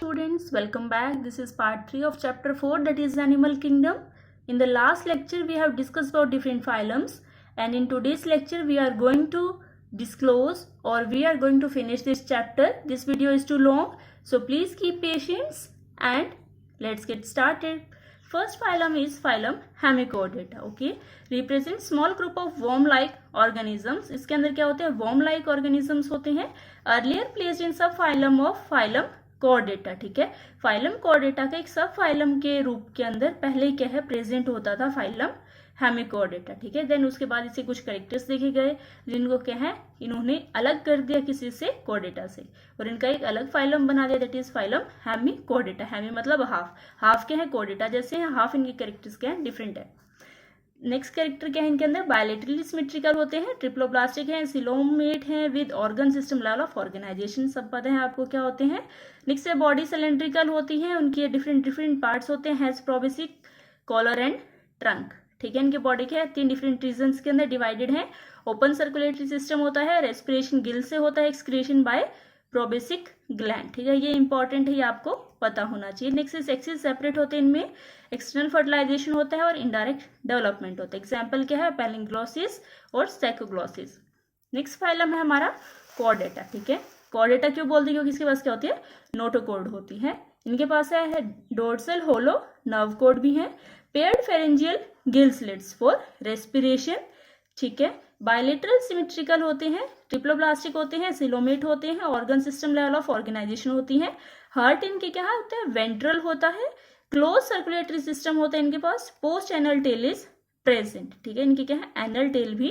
students, welcome back. This is part 3 of chapter 4, that is Animal Kingdom. In the last lecture we have discussed about different phylums, and in today's lecture we are going to disclose or we are going to finish this chapter. This video is too long, so please keep patience and let's get started. First phylum is phylum Hemichordata. Okay, represents small group of worm-like organisms. इसके अंदर क्या होते हैं? worm-like organisms होते हैं. Earlier placed in subphylum of phylum Chordata. ठीक है, phylum Chordata का एक सब फाइलम के रूप के अंदर पहले क्या है प्रेजेंट होता था फाइलम हेमिकॉर्डेटा. ठीक है, देन उसके बाद इसे कुछ कैरेक्टर्स देखे गए जिनको क्या है इन्होंने अलग कर दिया किसी से, कॉर्डेटा से, और इनका एक अलग फाइलम बना दिया, that is phylum hemichordata. Hemi मतलब हाफ क्या है कॉर्डेटा जैसे हैं, हाफ इनके कैरेक्टर्स क्या है डिफरेंट है. नेक्स्ट कैरेक्टर क्या है इनके अंदर? बायलेटरली सिमेट्रिकल होते हैं, ट्रिप्लोप्लास्टिक हैं, सिलोमेट हैं with organ system level of organisation. सब पता है आपको क्या होते हैं. नेक्स्ट है बॉडी सिलेंड्रिकल होती है, उनके डिफरेंट पार्ट्स होते हैं, हैज प्रोबेसिक, कॉलर एंड ट्रंक. ठीक है, इनके बॉडी क्या है 3 डिफरेंट रीजन्स के अंदर डिवाइडेड है. ओपन सर्कुलेटरी सिस्टम होता है, रेस्पिरेशन गिल से होता है, एक्सक्रीशन बाय प्रोबेसिक ग्लैंड. ठीक है, ये इंपॉर्टेंट है, ये आपको पता होना चाहिए. नेक्स्ट सेक्सेस सेपरेट होते हैं, इनमें एक्सटर्नल फर्टिलाइजेशन होता है और इनडायरेक्ट डेवलपमेंट होता है. एग्जाम्पल क्या है? पैलिंग्लोसिस और सेकोग्लोसिस. नेक्स्ट फाइलम है हमारा कॉर्डेटा. ठीक है, कॉर्डेटा क्यों बोलते हैं? क्योंकि इसके पास क्या होती है नोटोकॉर्ड होती है. इनके पास है डोर्सल होलो नर्व कॉर्ड भी है, paired pharyngeal Gill slits for respiration. ठीक है, बायलेटरल सिमेट्रिकल होते हैं, ट्रिप्लोप्लास्टिक होते हैं, सिलोमेट होते हैं, organ system level of organisation होती है. हार्ट इनके क्या होता है वेंट्रल होता है, क्लोज सर्कुलेटरी सिस्टम होता है इनके पास, post anal tail is present. ठीक है, इनके क्या है एनल टेल भी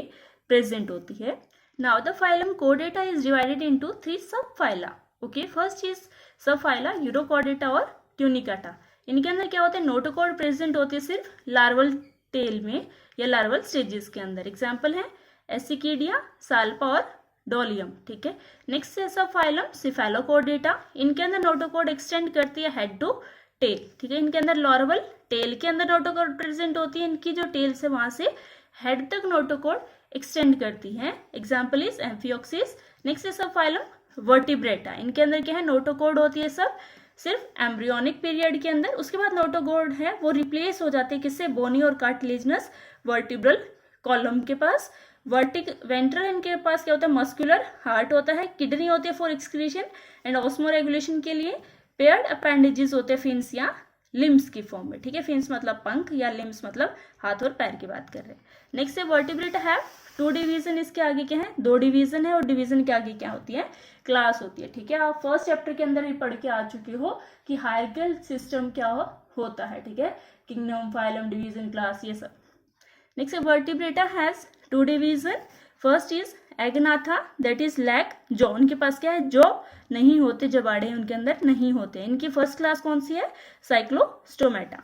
प्रेजेंट होती है. Now the phylum Chordata is divided into 3 सब फाइला. ओके, फर्स्ट इज सब फाइला यूरोकॉर्डेटा और ट्यूनिकाटा. इनके अंदर क्या होता है नोटोकॉर्ड प्रेजेंट होती है सिर्फ लार्वल टेल में या लार्वल स्टेजेस के अंदर. एग्जाम्पल है एसिकिडिया, साल्पा और डोलियम. ठीक है, नेक्स्ट है सब फाइलम सिफेलोकॉर्डेटा. इनके अंदर नोटोकॉर्ड एक्सटेंड करती है हेड टू टेल. ठीक है, इनके अंदर लार्वल टेल के अंदर नोटोकॉर्ड प्रेजेंट होती है, इनकी जो टेल से वहां से हेड तक नोटोकॉर्ड एक्सटेंड करती है. Example is amphioxus. नेक्स्ट है सब फाइलम वर्टिब्रेटा. इनके अंदर क्या है नोटोकॉर्ड होती है सब सिर्फ एम्ब्रियोनिक पीरियड के अंदर. उसके बाद नोटोकॉर्ड है वो रिप्लेस हो जाते हैं किससे? बोनी और कार्टिलेजनस वर्टिब्रल कॉलम के पास. वेंट्रल इनके पास क्या होता है मस्कुलर हार्ट होता है, किडनी होती है for excretion and osmo regulation के लिए. पेयर्ड अपेंडेजेस होते हैं फिन्स या लिम्स की फॉर्म में. ठीक है, फिन्स मतलब पंख या लिम्स मतलब हाथ और पैर की बात कर रहे हैं. नेक्स्ट है वर्टिब्रेटा है 2 डिवीजन. इसके आगे क्या है 2 डिवीजन है, और डिवीजन के आगे क्या होती है क्लास होती है. ठीक है, आप फर्स्ट चैप्टर के अंदर भी पढ़ के आ चुके हो कि हायरार्किकल सिस्टम क्या होता है. ठीक है, किंगडम, फाइलम, डिवीजन, क्लास, ये सब. Next vertebrata has 2 division. First is agnatha, that is lack jaw. उनके पास क्या है जॉ नहीं होते, जबाड़े उनके अंदर नहीं होते. इनकी फर्स्ट क्लास कौन सी है? Cyclostomata.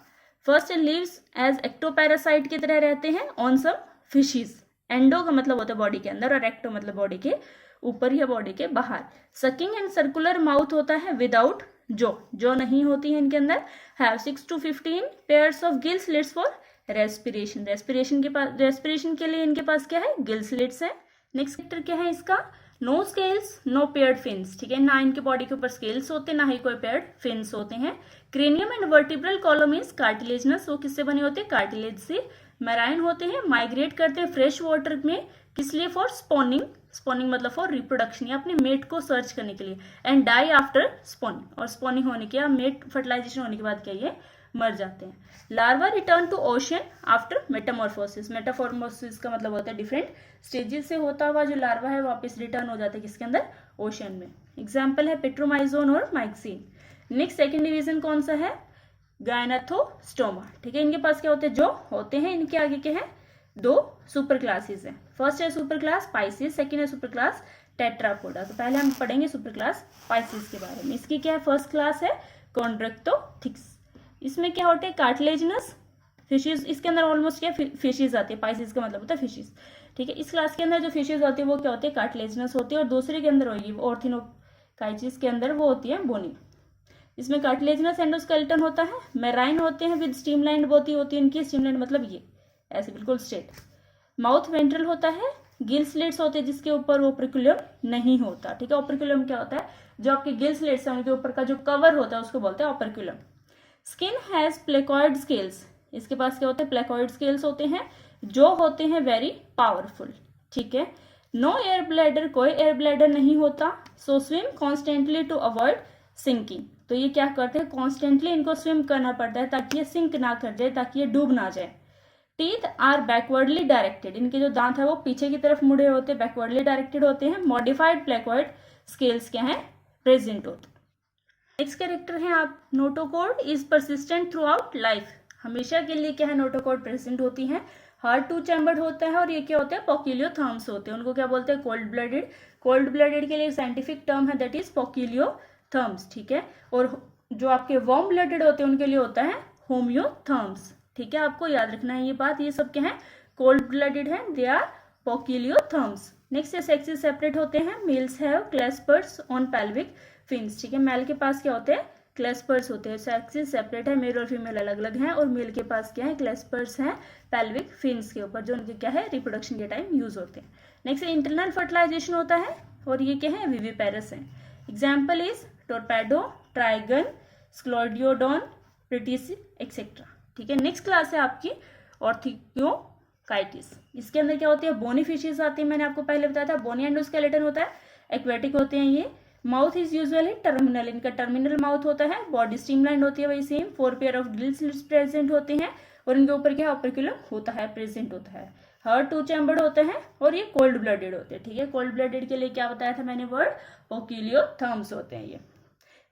First lives as ectoparasite की तरह रहते हैं ऑन सम फिशीज. एंडो का मतलब होता है बॉडी के अंदर और एक्टो मतलब बॉडी के ऊपर या बॉडी के बाहर. सकिंग एंड सर्कुलर माउथ होता है विदाउट जॉ नहीं होती है इनके अंदर. Have 6 to 15 pairs of gill slits for respiration. Respiration के लिए इनके पास क्या है गिल स्लिट्स है. नेक्स्ट सेक्टर क्या है इसका? No scales, no paired fins. ठीक है, ना इनके बॉडी के ऊपर स्केल्स होते हैं, ना ही कोई पेयर्ड फिन्स होते हैं. Cranium and vertebral column is cartilaginous. वो किससे बने होते हैं? कार्टिलेज से. मैराइन होते हैं, माइग्रेट करते हैं फ्रेश वाटर में, किस लिए? For spawning. स्पॉनिंग मतलब फॉर रिप्रोडक्शन या अपने मेट को सर्च करने के लिए. एंड डाई आफ्टर स्पॉनिंग, और स्पॉनिंग होने के या मेट फर्टिलाइजेशन होने के बाद क्या ये मर जाते हैं. Larva return to ocean after metamorphosis. Metamorphosis का मतलब होता है डिफरेंट स्टेजेस से होता हुआ जो लार्वा है वापस रिटर्न हो जाता है किसके अंदर? ओशन में. एग्जाम्पल है पेट्रोमाइजोन और माइक्सिन. नेक्स्ट सेकेंड डिवीजन कौन सा है? गायनाथोस्टोमा. ठीक है, इनके पास क्या होते हैं जो होते हैं. इनके आगे क्या है 2 सुपर क्लासेस है. फर्स्ट है सुपर क्लास पाइसिस, सेकेंड है सुपर क्लास टेट्रापोडा. तो पहले हम पढ़ेंगे सुपर क्लास पाइसिस के बारे में. इसकी क्या है फर्स्ट क्लास है कॉन्ड्रेक्टोथिक्स. इसमें क्या होते हैं कार्टिलेजनस फिशेज. इसके अंदर ऑलमोस्ट क्या फिशेज आती है, पाइसिस का मतलब होता है फिशेज. ठीक है, इस क्लास के अंदर जो फिशेज होती है वो क्या होती है कार्टिलेजनस होती है, और दूसरे के अंदर होगी ऑर्थिनोकाइचिस के अंदर वो होती है बोनी. इसमें कार्टिलेजनस एंडोस्केलेटन होता है. मेराइन होते हैं विद स्ट्रीमलाइंड बोती होती है इनकी. स्ट्रीमलाइंड मतलब ये ऐसे बिल्कुल स्ट्रेट. माउथ वेंट्रल होता है, गिल स्लिट्स होते हैं जिसके ऊपर ओपर्कुलम नहीं होता, ठीक है। ओपर्कुलम क्या होता है, जो आपके गिल स्लिट्स हैं उनके ऊपर का जो कवर होता है उसको बोलते हैं ओपर्कुलम। स्किन हैज प्लेकॉइड स्केल्स, इसके पास क्या होते हैं, प्लेकॉइड स्केल्स होते हैं जो होते हैं वेरी पावरफुल, ठीक है। नो एयर ब्लैडर, कोई एयर ब्लैडर नहीं होता। So swim constantly to avoid sinking, तो ये क्या करते हैं, कॉन्स्टेंटली इनको स्विम करना पड़ता है ताकि ये सिंक ना कर जाए, ताकि ये डूब ना जाए। टीथ आर बैकवर्डली डायरेक्टेड, इनके जो दांत है वो पीछे की तरफ मुड़े होते हैं, बैकवर्डली डायरेक्टेड होते हैं। मॉडिफाइड प्लेकॉइड स्केल्स क्या है, प्रेजेंट होते हैं। नेक्स्ट कैरेक्टर है आप, notochord is persistent through out life, हमेशा के लिए क्या है, नोटोकॉर्ड प्रेजेंट होती है। हार्ट टू चैम्बर्ड होता है और ये क्या होता है, पोक्यूलियोथर्म्स होते हैं, उनको क्या बोलते हैं, कोल्ड ब्लडेड। कोल्ड ब्लडेड के लिए साइंटिफिक टर्म है दैट इज पोक्यूलियोथर्म्स, ठीक है। और जो आपके वार्म ब्लडेड होते हैं उनके लिए होता है होम्योथर्म्स, ठीक है। आपको याद रखना है ये बात, ये सब क्या है, कोल्ड ब्लडेड है, दे आर पोक्यूलियोथर्म्स। नेक्स्ट है सेक्सेस सेपरेट होते हैं, males have claspers on pelvic fins, ठीक है। मेल के पास क्या होते हैं, क्लैस्पर्स होते हैं। सेक्सेस सेपरेट है, मेल और फीमेल अलग अलग हैं, और मेल के पास क्या है, क्लैस्पर्स हैं पेल्विक फिन्स के ऊपर, जो उनके क्या है, रिप्रोडक्शन के टाइम यूज होते हैं। नेक्स्ट इंटरनल फर्टिलाइजेशन होता है, और ये क्या है, विविपेरस है। एग्जाम्पल इज टोरपेडो, ट्राइगन, स्क्लोडियोडॉन, प्रिटिस एक्सेट्रा, ठीक है। नेक्स्ट क्लास है आपकी ऑर्थियोकाइटिस, इसके अंदर क्या होती है, बोनी फिशेज आती है, मैंने आपको पहले बताया था। बोनी एंडोस्केलेटन होता है, एक्वेटिक होते हैं ये। माउथ इज यूजुअली टर्मिनल, इनका टर्मिनल माउथ होता है। बॉडी स्ट्रीमलाइन होती है वही same. 4 pair of gill slits present होते हैं, और इनके ऊपर क्या ओपर्कुलम होता है, प्रेजेंट होता है। हार्ट 2 चैम्बर्ड होते हैं, और ये कोल्ड ब्लडेड होते हैं, ठीक है। कोल्ड ब्लडेड के लिए क्या बताया था मैंने वर्ड, पोक्यूलियोथर्म्स होते हैं ये।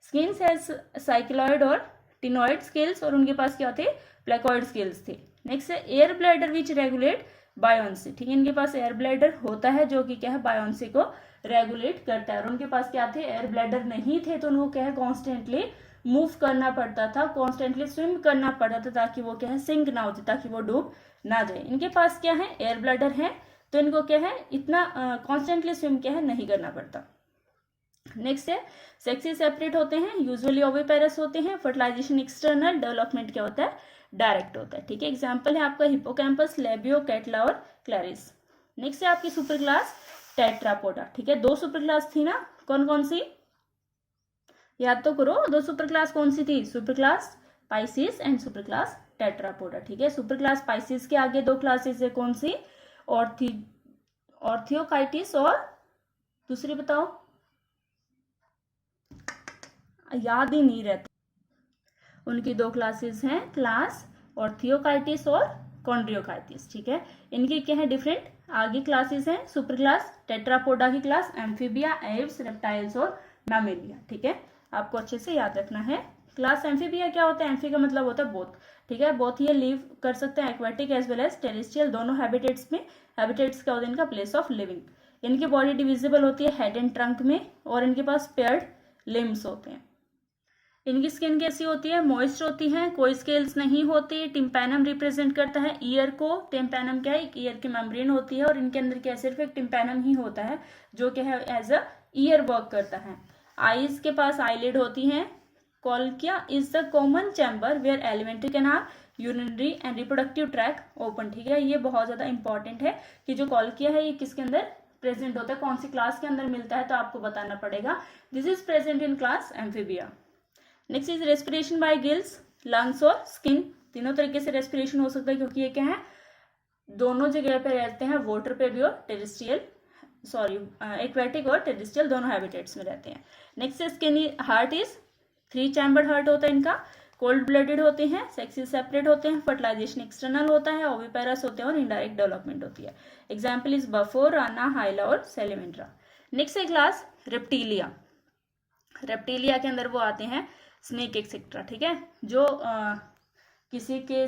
स्किन हैज साइक्लॉइड और टिनॉइड स्केल्स, और उनके पास क्या होते हैं, प्लेकॉइड स्केल्स थे। नेक्स्ट है एयर ब्लैडर विच रेगुलेट बायोन्सी, ठीक है। इनके पास एयर ब्लैडर होता है जो कि क्या है, बायोन्सी को रेगुलेट करता है। और उनके पास क्या थे, एयर ब्लैडर नहीं थे, तो उनको क्या है, कॉन्स्टेंटली मूव करना पड़ता था, कॉन्स्टेंटली स्विम करना पड़ता था, ताकि वो क्या है, सिंक ना होती, ताकि वो डूब ना जाए। इनके पास क्या है, एयर ब्लैडर है, तो इनको क्या है, इतना कॉन्स्टेंटली स्विम क्या है, नहीं करना पड़ता। नेक्स्ट है सेक्सेस सेपरेट होते हैं, यूजुअली ओविपेरस होते हैं। फर्टिलाइजेशन एक्सटर्नल, डेवलपमेंट क्या होता है, डायरेक्ट होता है, ठीक है। एग्जाम्पल है आपका हिपोकैम्पस, लेबियो, कैटला और क्लैरिस। नेक्स्ट है आपकी सुपर क्लास टेट्रापोडा, ठीक है। 2 सुपर क्लास थी ना, कौन कौन सी, याद तो करो, 2 सुपर क्लास कौन सी थी, super class Pisces and super class Tetrapoda, ठीक है। सुपर क्लास पाइसिस के आगे 2 क्लासेस है, कौन सी, ऑर्थियोकाइटिस और दूसरी बताओ, याद ही नहीं रहती, उनकी 2 क्लासेस हैं, क्लास ऑर्थियोकाइटिस और कॉन्ड्रियोकाइटिस, ठीक है। इनके क्या है डिफरेंट, आगे क्लासेस हैं, सुपर क्लास टेट्रापोडा की क्लास एम्फीबिया, एव्स, रेप्टाइल्स और मैमेलिया, ठीक है। आपको अच्छे से याद रखना है। क्लास एम्फीबिया क्या होता है, एम्फी का मतलब होता है बोथ, ठीक है। बोथ ये लिव कर सकते हैं, aquatic as well as terrestrial, दोनों हैबिटेट्स में। हैबिटेट्स क्या होता है, इनका प्लेस ऑफ लिविंग। इनकी बॉडी डिविजिबल होती है हेड एंड ट्रंक में, और इनके पास पेयर्ड लिम्स होते हैं। इनकी स्किन कैसी होती है, मॉइस्ट होती है, कोई स्केल्स नहीं होती। टिम्पैनम रिप्रेजेंट करता है ईयर को, टिम्पैनम क्या है, एक ईयर की मेम्ब्रेन होती है, और इनके अंदर क्या सिर्फ एक टिम्पैनम ही होता है जो क्या है एज अ ईयर वर्क करता है। आईज के पास आईलिड होती है। Cloaca is the common chamber where alimentary canal, urinary and reproductive tract open, ठीक है। ये बहुत ज्यादा इंपॉर्टेंट है कि जो कॉल्किया है ये किसके अंदर प्रेजेंट होता है, कौन सी क्लास के अंदर मिलता है, तो आपको बताना पड़ेगा। This is present in class amphibia. Next is respiration bye gills, lungs और स्किन, तीनों तरीके से रेस्पिरेशन हो सकता है, क्योंकि ये क्या है, दोनों जगह पे रहते हैं, वाटर पे भी और टेरेस्ट्रियल, सॉरी एक्वेटिक और टेरेस्ट्रियल दोनों हैबिटेट्स में रहते हैं। Next skin, heart is 3 chambered heart होता है इनका। कोल्ड ब्लडेड होते हैं, सेक्सेस सेपरेट होते हैं, फर्टिलाइजेशन एक्सटर्नल होता है, ओविपेरस होते हैं, और इनडायरेक्ट डेवलपमेंट होती है। एग्जाम्पल इज बफो, राना, हाइला और सेलेमेंड्रा। नेक्स्ट है क्लास रेप्टीलिया। रेप्टीलिया के अंदर वो आते हैं स्नेक एक्सेट्रा, ठीक है, जो किसी के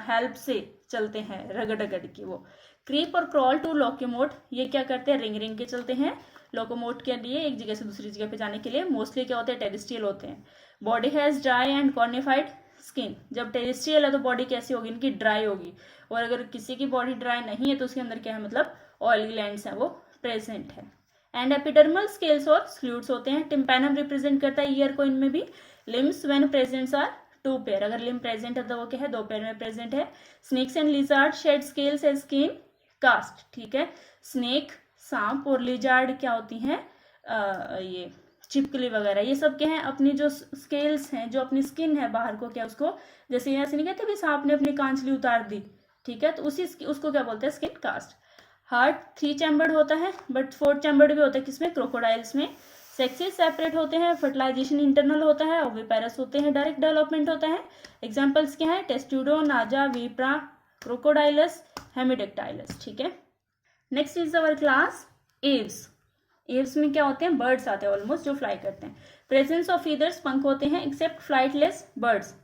हेल्प से चलते हैं, रगड़ रगड़ के। वो क्रीप और क्रॉल टू लोकोमोट, ये क्या करते हैं, रिंग रिंग के चलते हैं लोकोमोट के लिए, एक जगह से दूसरी जगह पे जाने के लिए। मोस्टली क्या होते हैं, टेरेस्ट्रियल होते हैं। Body has dry and cornified skin, जब टेरेस्ट्रियल है तो बॉडी कैसी होगी, इनकी ड्राई होगी, और अगर किसी की बॉडी ड्राई नहीं है तो उसके अंदर क्या है, मतलब ऑयली ग्लैंड्स हैं वो प्रेजेंट है। एंड एपिडर्मल स्केल्स और स्ल्यूट्स होते हैं। टिम्पैनम रिप्रेजेंट करता है ईयर को, इनमें भी। Limbs when presents are 2 pair, अगर लिम्ब प्रेजेंट है तो वो क्या है, 2 पेयर में प्रेजेंट है। Snakes and lizard shed scales as skin, cast, ठीक है। स्नेक सांप और लिजार्ड क्या होती हैं, ये छिपकली वगैरह, ये सब क्या है अपनी जो स्केल्स हैं, जो अपनी स्किन है बाहर को क्या उसको, जैसे यहाँ से नहीं कहते भी सांप ने अपनी कांचली उतार दी, ठीक है, तो उसको क्या बोलते हैं, स्किन कास्ट। हार्ट 3 चैम्बर्ड होता है, बट 4 चैम्बर्ड भी होता है, किसमें, क्रोकोडाइल्स में। सेक्सेस सेपरेट होते हैं, फर्टिलाइजेशन इंटरनल होता है, ओविपेरस होते हैं, डायरेक्ट डेवलपमेंट होता है। एग्जाम्पल्स क्या है, टेस्टुडो, नाजा, वीप्रा, क्रोकोडाइलस, हेमिडेक्टाइलस, ठीक है। Next is our class Aves. Aves में क्या होते हैं, बर्ड्स आते हैं ऑलमोस्ट जो फ्लाई करते हैं। प्रेजेंस ऑफ फीदर्स, पंख होते हैं, एक्सेप्ट फ्लाइटलेस बर्ड्स,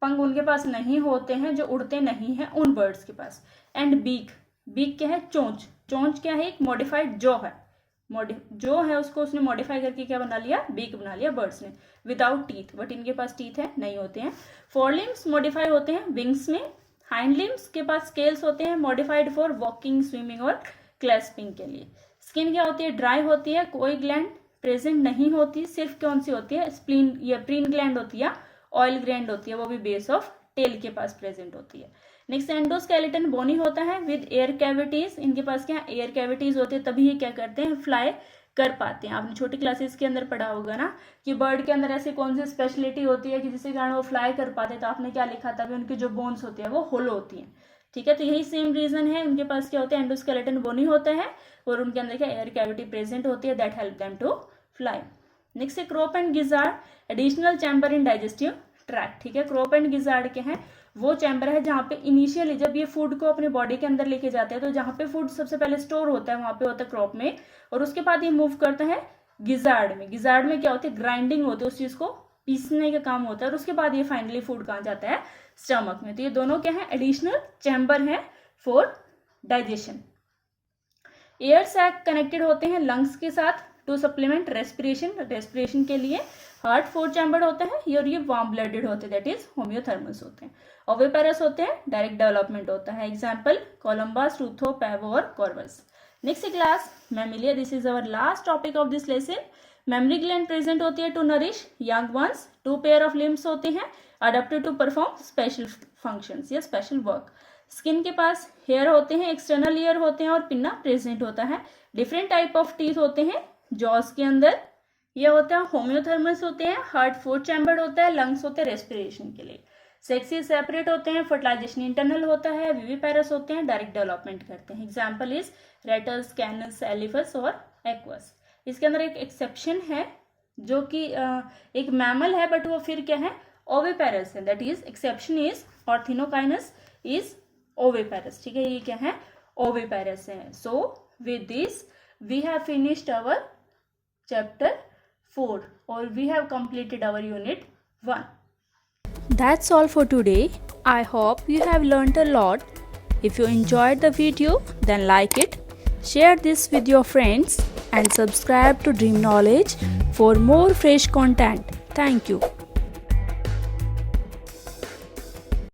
पंख उनके पास नहीं होते हैं जो उड़ते नहीं हैं उन बर्ड्स के पास। एंड बीक, बीक क्या है, चोंच, चोंच क्या है, एक मॉडिफाइड जॉ है, जो है उसको उसने मॉडिफाई करके क्या बना लिया, बीक बना लिया बर्ड्स ने, विदाउट टीथ, बट इनके पास टीथ है, नहीं होते हैं। फोर लिम्स मॉडिफाई होते हैं विंग्स में। हाइंड लिम्स के पास स्केल्स होते हैं, मॉडिफाइड फॉर वॉकिंग, स्विमिंग और क्लैस्पिंग के लिए। स्किन क्या होती है, ड्राई होती है, कोई ग्लैंड प्रेजेंट नहीं होती, सिर्फ कौन सी होती है, स्प्लीन या प्रीन ग्लैंड होती है, ऑयल ग्लैंड होती है, वो भी बेस ऑफ टेल के पास प्रेजेंट होती है। नेक्स्ट एंडोस्केलेटन बोनी होता है विद एयर कैविटीज, इनके पास क्या एयर कैविटीज होते हैं, तभी ये क्या करते हैं, फ्लाई कर पाते हैं। आपने छोटी क्लासेस के अंदर पढ़ा होगा ना कि बर्ड के अंदर ऐसी कौन सी स्पेशलिटी होती है कि जिसके कारण वो फ्लाई कर पाते हैं, तो आपने क्या लिखा था, उनकी जो बोन्स होती है वो होलो होती हैं, ठीक है। तो यही सेम रीजन है, उनके पास क्या होता है, एंडोस्केलेटन बोनी होता है और उनके अंदर क्या एयर कैविटी प्रेजेंट होती है, that help them to fly. Next है crop and gizzard, additional chamber in digestive tract, ठीक है। क्रोप एंड गिजार्ड क्या है, वो चैम्बर है जहाँ पे इनिशियली जब ये फूड को अपने बॉडी के अंदर लेके जाते हैं, तो जहाँ पे फूड सबसे पहले स्टोर होता है वहाँ पे होता है क्रोप में, और उसके बाद ये मूव करता है गिजार्ड में। गिजार्ड में क्या होती है, ग्राइंडिंग होती है, उस चीज को पीसने का काम होता है, और उसके बाद ये फाइनली फूड कहाँ जाता है, स्टमक में। तो ये दोनों क्या है, एडिशनल चैम्बर है for digestion. Air sac connected होते हैं लंग्स के साथ टू सप्लीमेंट रेस्पिरेशन, रेस्पिरेशन के लिए। हार्ट 4 चैम्बर्ड होता है और ये वार्म ब्लडेड होते हैं, दैट इज होम्योथर्मस होते हैं। ओविपेरस होते हैं, डायरेक्ट डेवलपमेंट होता है। एग्जाम्पल कोलम्बस, रूथो, पैवो और Corvus. Next class mammalia, this is our last topic of this lesson. Mammary gland present होती है to nourish young ones, 2 pair of limbs होते हैं, adapted to perform special functions या special work. Skin के पास hair होते हैं, external ear होते हैं और पिन्ना प्रेजेंट होता है। डिफरेंट टाइप ऑफ टीथ होते हैं जॉस के अंदर, ये होता है होम्योथर्मस होते हैं। हार्ट 4 चैम्बर्ड होता है, लंग्स होते हैं रेस्पिरेशन के लिए। सेक्सेस सेपरेट होते हैं, फर्टिलाइजेशन इंटरनल होता है, विविपेरस होते हैं, डायरेक्ट डेवलपमेंट करते हैं। एग्जाम्पल इज रेटल्स, कैनस, एलिफस और एक्वस। इसके अंदर एक एक्सेप्शन है जो कि एक मैमल है, बट वो फिर क्या है, ओविपेरस है, that is exception is ornithorhynchus is oviparous, ठीक है, ये क्या है, ओविपेरस है। So with this we have finished our chapter 4 or we have completed our unit 1. That's all for today. I hope you have learned a lot. If you enjoyed the video, then like it, share this with your friends and subscribe to Dream Knowledge for more fresh content. Thank you.